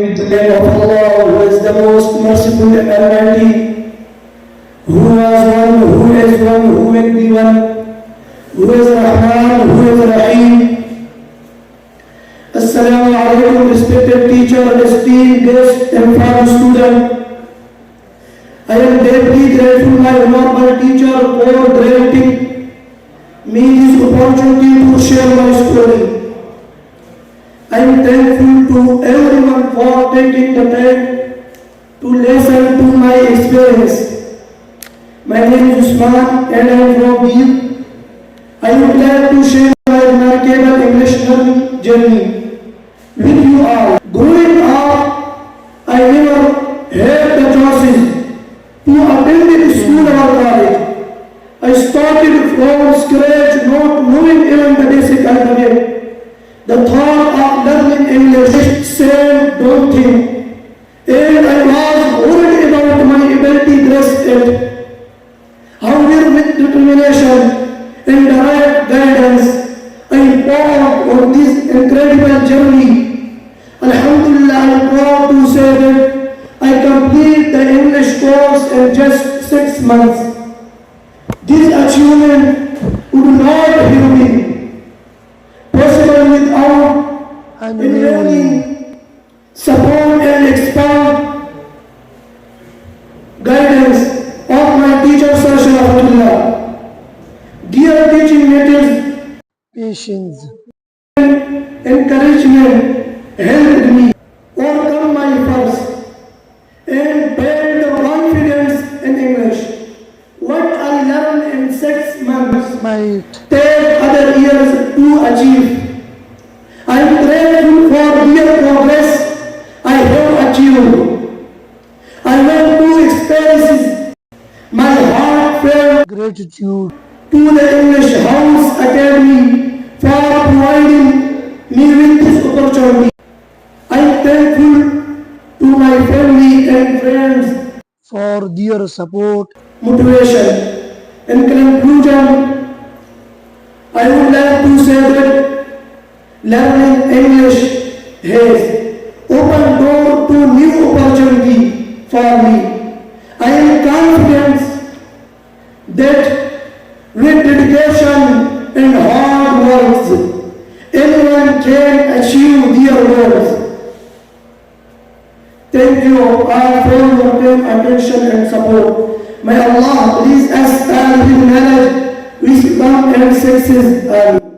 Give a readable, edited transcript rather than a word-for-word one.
with the name of Allah, who is the most merciful and almighty, who has one, who is one, who will be one, who is Rahman, who is Rahim. Assalamu alaikum, respected teacher, esteemed guest and fellow student. I am deeply grateful my honorable teacher for granting me this opportunity to share my story. I am thankful to everyone for taking the time to listen to my experience. My name is Usman and I am from Kebھی. I would like to share my remarkable English learning journey with you all. Growing up, I never had the choices to attend the school or college. I started from scratch, not knowing even the basic alphabet. The thought of learning English seemed daunting, and I was worried about my ability to grasp it. However, with determination and the right guidance, I embarked on this incredible journey. Alhamdulillah, I am proud to say that I completed the English course in just 6 months. This achievement would not have been possible without unwavering support and expert guidance of my teacher, Sasha. Dear teaching methods, patience, encouragement helped me overcome my fears and build confidence in English. What I learned in 6 months might take other years to achieve. I am grateful for real progress I have achieved. I want to express my heartfelt gratitude to the English House Academy for providing me with this opportunity. I am thankful to my family and friends for their support. Motivation. In conclusion, I would like to say that learning English has opened door to new opportunity for me. I am confident that with dedication and hard work, anyone can achieve their goals. Thank you all for your time, attention and support. May Allah bless us all with knowledge, wisdom and success.